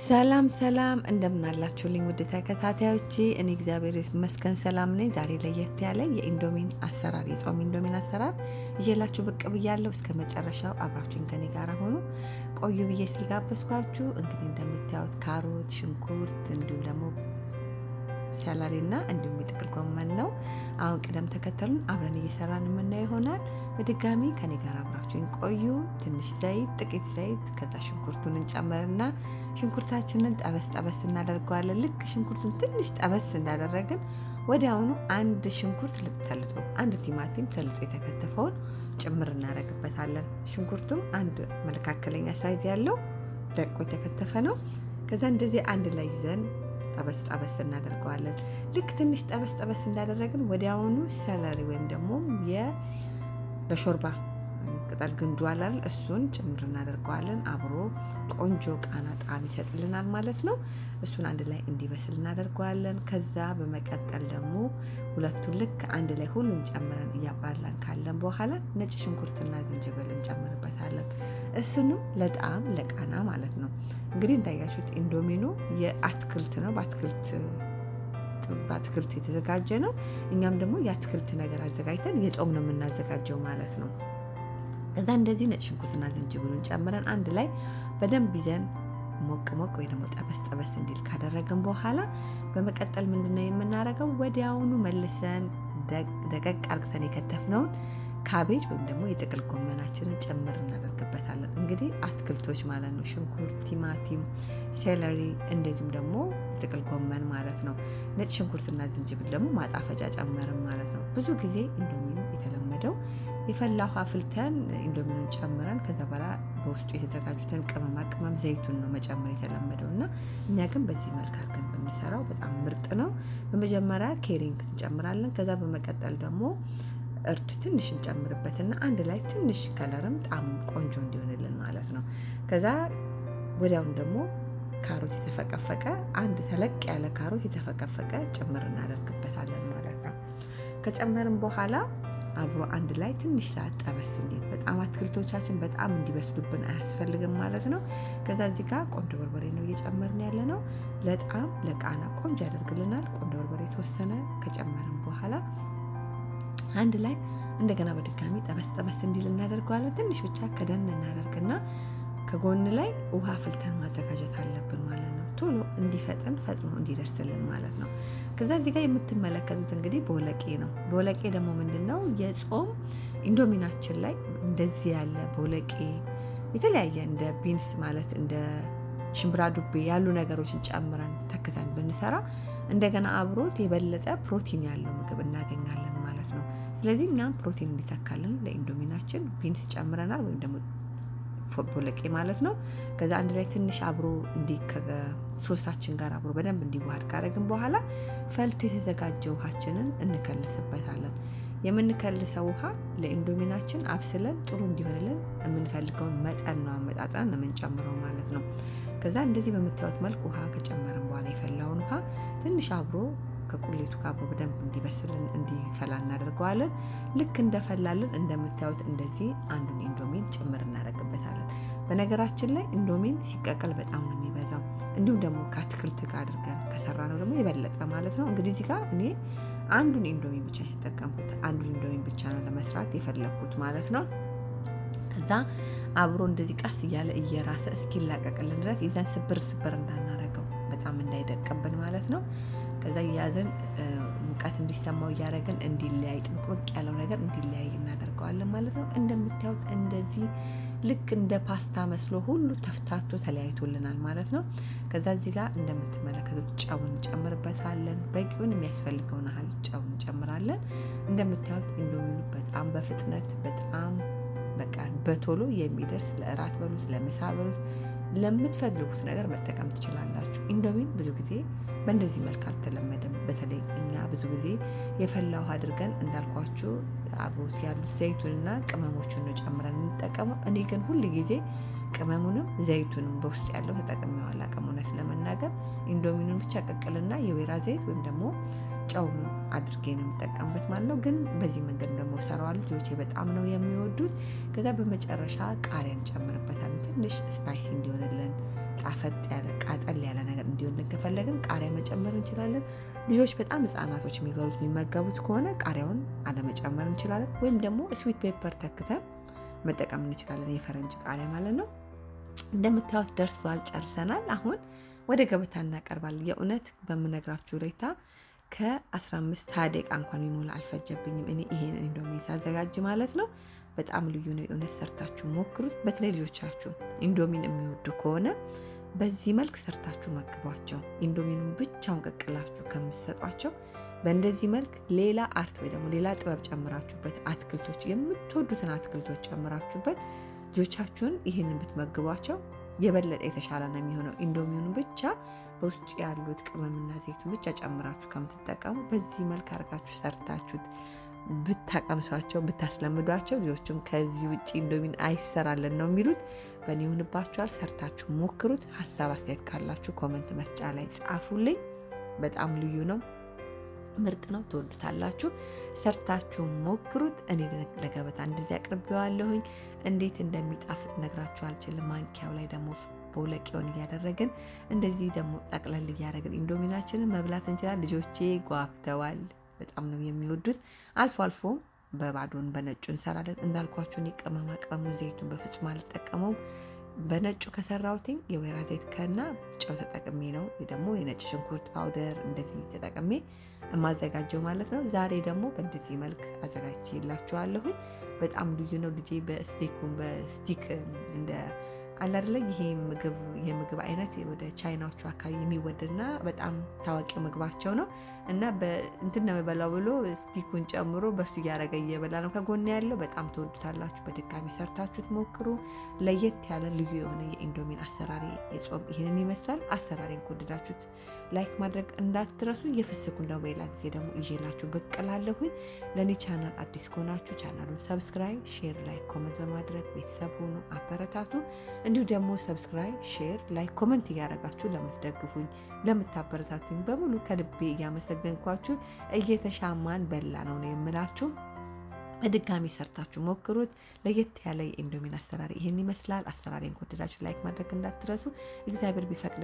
ሰላም ሰላም እንደምን አላችሁልኝ ውድ ተከታታዮቼ? እኔ እግዚአብሔር ይመስገን ሰላም ነኝ። ዛሬ ለየት ያለ የኢንዶሚን አሰራር የጾም ኢንዶሚን አሰራር ይዤላችሁ ብቅ ብያለሁ። እስከ መጨረሻው አብራችሁኝ ከኔ ጋር ሆኑ ቆዩ ብዬ ስለጋበዝኳችሁ እንግዲህ እንደምታዩት ካሮት፣ ሽንኩርት እንዲሁም ደግሞ ሰላሪና እንዲሁም የጥቅል ጎመን ነው። አሁን ቅደም ተከተሉን አብረን እየሰራን የምናየው ይሆናል። በድጋሚ ከኔ ጋር አብራችሁኝ ቆዩ። ትንሽ ዘይት፣ ጥቂት ዘይት፣ ከዛ ሽንኩርቱን እንጨምርና ሽንኩርታችንን ጠበስ ጠበስ እናደርገዋለን። ልክ ሽንኩርቱን ትንሽ ጠበስ እንዳደረግን ወዲያውኑ አንድ ሽንኩርት ተልጦ አንድ ቲማቲም ተልጦ የተከተፈውን ጭምር እናደርግበታለን። ሽንኩርቱም አንድ መካከለኛ ሳይዝ ያለው ደቆ የተከተፈ ነው። ከዛ እንደዚህ አንድ ላይ ይዘን ጠበስ ጠበስ እናደርገዋለን። ልክ ትንሽ ጠበስ ጠበስ እንዳደረግን ወዲያውኑ ሰለሪ ወይም ደግሞ ለሾርባ ቅጠል ግንዱ አላል እሱን ጭምር እናደርገዋለን። አብሮ ቆንጆ ቃና ጣዕም ይሰጥልናል ማለት ነው። እሱን አንድ ላይ እንዲበስል እናደርገዋለን። ከዛ በመቀጠል ደግሞ ሁለቱን ልክ አንድ ላይ ሁሉን ጨምረን እያቁላላን ካለን በኋላ ነጭ ሽንኩርትና ዝንጅብል እንጨምርበታለን። እሱንም ለጣዕም ለቃና ማለት ነው። እንግዲህ እንዳያችሁት ኢንዶሚኖ የአትክልት ነው። በአትክልት የተዘጋጀ ነው። እኛም ደግሞ የአትክልት ነገር አዘጋጅተን የጾም ነው የምናዘጋጀው ማለት ነው። ከዛ እንደዚህ ነጭ ሽንኩርትና ዝንጅብሉን ጨምረን አንድ ላይ በደንብ ይዘን ሞቅ ሞቅ ወይ ደግሞ ጠበስ ጠበስ እንዲል ካደረግን በኋላ በመቀጠል ምንድነው የምናደርገው? ወዲያውኑ መልሰን ደቀቅ አርግተን የከተፍነውን ካቤጅ ወይም ደግሞ የጥቅል ጎመናችንን ጨምር እናደርግበታለን። እንግዲህ አትክልቶች ማለት ነው። ሽንኩርት፣ ቲማቲም፣ ሴለሪ እንደዚሁም ደግሞ ጥቅል ጎመን ማለት ነው። ነጭ ሽንኩርትና ዝንጅብል ደግሞ ማጣፈጫ ጨመርን ማለት ነው። ብዙ ጊዜ ኢንዶሚን የተለመደው የፈላ ውሃ አፍልተን ኢንዶሚኑን ጨምረን ከዛ በኋላ በውስጡ የተዘጋጁትን ቅመማ ቅመም ዘይቱን ነው መጨመር የተለመደው እና እኛ ግን በዚህ መልክ አድርገን ብንሰራው በጣም ምርጥ ነው። በመጀመሪያ ኬሪንግ እንጨምራለን። ከዛ በመቀጠል ደግሞ እርድ ትንሽ እንጨምርበትና አንድ ላይ ትንሽ ከለርም ጣዕም ቆንጆ እንዲሆንልን ማለት ነው። ከዛ ወዲያውኑ ደግሞ ካሮት የተፈቀፈቀ አንድ ተለቅ ያለ ካሮት የተፈቀፈቀ ጭምር እናደርግበታለን ማለት ነው። ከጨመርን በኋላ አብሮ አንድ ላይ ትንሽ ሰዓት ጠበስ እንዲል በጣም አትክልቶቻችን በጣም እንዲበስሉብን አያስፈልግም ማለት ነው። ከዛ እዚህ ጋር ቆንጆ በርበሬ ነው እየጨመርን ያለ ነው። ለጣዕም ለቃና ቆንጆ ያደርግልናል። ቆንጆ በርበሬ የተወሰነ ከጨመርን በኋላ አንድ ላይ እንደገና በድጋሚ ጠበስ ጠበስ እንዲል እናደርገዋለን። ትንሽ ብቻ ከደን እናደርግና ከጎን ላይ ውሃ ፍልተን ማዘጋጀት አለብን ማለት ነው። ቶሎ እንዲፈጥን ፈጥኖ እንዲደርስልን ማለት ነው። ከዛ እዚህ ጋር የምትመለከቱት እንግዲህ ቦለቄ ነው። ቦለቄ ደግሞ ምንድነው? የጾም ኢንዶሚናችን ላይ እንደዚህ ያለ ቦለቄ የተለያየ እንደ ቢንስ ማለት እንደ ሽምብራ ዱቤ ያሉ ነገሮችን ጨምረን ተክተን ብንሰራ እንደገና አብሮት የበለጠ ፕሮቲን ያለው ምግብ እናገኛለን ማለት ነው። ስለዚህ እኛም ፕሮቲን እንዲተካልን ለኢንዶሚናችን ቢንስ ጨምረናል ወይም ደግሞ ቦለቄ ማለት ነው። ከዛ አንድ ላይ ትንሽ አብሮ ከሶሳችን ጋር አብሮ በደንብ እንዲዋሃድ ካደረግን በኋላ ፈልቶ የተዘጋጀ ውሃችንን እንከልስበታለን። የምንከልሰው ውሃ ለኢንዶሚናችን አብስለን ጥሩ እንዲሆንልን የምንፈልገውን መጠን ነው አመጣጥነን የምንጨምረው ማለት ነው። ከዛ እንደዚህ በምታዩት መልክ ውሃ ከጨመርን በኋላ የፈላውን ውሃ ትንሽ አብሮ ከቁሌቱ ጋር አብሮ በደንብ እንዲበስልን እንዲፈላ እናደርገዋለን። ልክ እንደፈላልን እንደምታዩት እንደዚህ አንዱን ኢንዶሚን ጭምር እናደርግበታለን። በነገራችን ላይ ኢንዶሚን ሲቀቀል በጣም ነው የሚበዛው። እንዲሁም ደግሞ ከአትክልት ጋር አድርገን ከሰራ ነው ደግሞ የበለጠ ማለት ነው። እንግዲህ እዚህ ጋር እኔ አንዱን ኢንዶሚን ብቻ የተጠቀምኩት አንዱን ኢንዶሚን ብቻ ነው ለመስራት የፈለኩት ማለት ነው። ከዛ አብሮ እንደዚህ ቀስ እያለ እየራሰ እስኪላቀቅልን ድረስ ይዘን ስብር እንዳናረገው በጣም እንዳይደቅብን ማለት ነው። ከዛ ያዘን ሙቀት እንዲሰማው እያደረግን እንዲለያይ ጥብቅ ያለው ነገር እንዲለያይ እናደርገዋለን ማለት ነው። እንደምታዩት እንደዚህ ልክ እንደ ፓስታ መስሎ ሁሉ ተፍታቶ ተለያይቶልናል ማለት ነው። ከዛ እዚህ ጋር እንደምትመለከቱት ጨውን እንጨምርበታለን። በቂውን የሚያስፈልገውን ያህል ጨውን እንጨምራለን። እንደምታዩት ኢንዶሚኑ በጣም በፍጥነት በጣም በቃ በቶሎ የሚደርስ ለእራት በሉት ለምሳ በሉት ለምትፈልጉት ነገር መጠቀም ትችላላችሁ። ኢንዶሚን ብዙ ጊዜ በእንደዚህ መልክ አልተለመደም። በተለይ እኛ ብዙ ጊዜ የፈላ ውሃ አድርገን እንዳልኳችሁ አብሮት ያሉት ዘይቱንና ቅመሞቹን ነው ጨምረን እንጠቀመው። እኔ ግን ሁል ጊዜ ቅመሙንም ዘይቱንም በውስጥ ያለው ተጠቅሜው አላውቅም። እውነት ለመናገር ኢንዶሚኑን ብቻ ቀቅልና የወይራ ዘይት ወይም ደግሞ ጨው አድርጌ ነው የምጠቀምበት ማለት ነው። ግን በዚህ መንገድ ደግሞ ሰራዋል። ልጆቼ በጣም ነው የሚወዱት። ከዛ በመጨረሻ ቃሪያ እንጨምርበታለን ትንሽ ስፓይሲ እንዲሆንልን ጣፈጥ ያለ ቃጠል ያለ ነገር እንዲሆን ከፈለግን ቃሪያ መጨመር እንችላለን። ልጆች በጣም ህጻናቶች የሚበሉት የሚመገቡት ከሆነ ቃሪያውን አለመጨመር እንችላለን። ወይም ደግሞ ስዊት ፔፐር ተክተን መጠቀም እንችላለን፣ የፈረንጅ ቃሪያ ማለት ነው። እንደምታዩት ደርሷል፣ ጨርሰናል። አሁን ወደ ገበታ እናቀርባለን። የእውነት በምነግራችሁ ሁኔታ ከ15-20 ደቂቃ እንኳን የሚሞላ አልፈጀብኝም እኔ ይሄን ኢንዶሚ ሳዘጋጅ ማለት ነው። በጣም ልዩ ነው። የእውነት ሰርታችሁ ሞክሩት። በተለይ ልጆቻችሁ ኢንዶሚን የሚወዱ ከሆነ በዚህ መልክ ሰርታችሁ መግቧቸው። ኢንዶሚኑን ብቻውን ቀቅላችሁ ከምትሰጧቸው በእንደዚህ መልክ ሌላ አርት ወይ ደግሞ ሌላ ጥበብ ጨምራችሁበት፣ አትክልቶች የምትወዱትን አትክልቶች ጨምራችሁበት ልጆቻችሁን ይህንን ብትመግቧቸው የበለጠ የተሻለ ነው የሚሆነው። ኢንዶሚኑን ብቻ በውስጡ ያሉት ቅመምና ዘይቱን ብቻ ጨምራችሁ ከምትጠቀሙ በዚህ መልክ አድርጋችሁ ሰርታችሁት ብታቀምሷቸው ብታስለምዷቸው ልጆቹም ከዚህ ውጪ ኢንዶሚን አይሰራልን ነው የሚሉት። በእኔ ይሁንባችኋል። ሰርታችሁ ሞክሩት። ሀሳብ አስተያየት ካላችሁ ኮመንት መስጫ ላይ ጻፉልኝ። በጣም ልዩ ነው፣ ምርጥ ነው፣ ትወዱታላችሁ። ሰርታችሁ ሞክሩት። እኔ ለገበታ እንደዚህ አቅርቤዋለሁኝ። እንዴት እንደሚጣፍጥ ነግራችሁ አልችልም። ማንኪያው ላይ ደግሞ ቦለቄውን እያደረግን እንደዚህ ደግሞ ጠቅለል እያደረግን ኢንዶሚናችንን መብላት እንችላለን። ልጆቼ ጓጉተዋል። በጣም ነው የሚወዱት። አልፎ አልፎ በባዶን በነጩ እንሰራለን። እንዳልኳችሁ እኔ ቅመማ ቅመሙ ዘይቱን በፍጹም አልጠቀመውም። በነጩ ከሰራሁትኝ የወይራ ዘይት ከና ጨው ተጠቅሜ ነው፣ ወይ ደግሞ የነጭ ሽንኩርት ፓውደር እንደዚህ ተጠቅሜ የማዘጋጀው ማለት ነው። ዛሬ ደግሞ በእንደዚህ መልክ አዘጋጅቼላችኋለሁ። በጣም ልዩ ነው። ልጄ በስቲክ እንደ አለ አይደለ ይሄ የምግብ አይነት ወደ ቻይናዎቹ አካባቢ የሚወደድና በጣም ታዋቂው ምግባቸው ነው እና በእንትን ነው የበላው ብሎ ስቲኩን ጨምሮ በሱ እያደረገ እየበላ ነው ከጎን ያለው። በጣም ትወዱታላችሁ። በድጋሚ ሰርታችሁት ሞክሩ። ለየት ያለ ልዩ የሆነ የኢንዶሚን አሰራሪ የጾም ይሄንን ይመስላል። አሰራሪን ከወደዳችሁት ላይክ ማድረግ እንዳትረሱ። የፍስኩን ደግሞ ሌላ ጊዜ ደግሞ ይዤላችሁ ብቅ እላለሁኝ። ለእኔ ቻናል አዲስ ከሆናችሁ ቻናሉን ሰብስክራይብ፣ ሼር፣ ላይክ፣ ኮመንት በማድረግ ቤተሰብ ሁኑ፣ አበረታቱ። እንዲሁ ደግሞ ሰብስክራይብ፣ ሼር፣ ላይክ፣ ኮመንት እያደረጋችሁ ለምትደግፉኝ ለምታበረታቱኝ በሙሉ ከልቤ እያመሰገንኳችሁ እየተሻማን በላ ነው የምላችሁ። በድጋሚ ሰርታችሁ ሞክሩት። ለየት ያለ የኢንዶሚን አሰራር ይህን ይመስላል። አሰራሬን ከወደዳችሁ ላይክ ማድረግ እንዳትረሱ። እግዚአብሔር ቢፈቅድ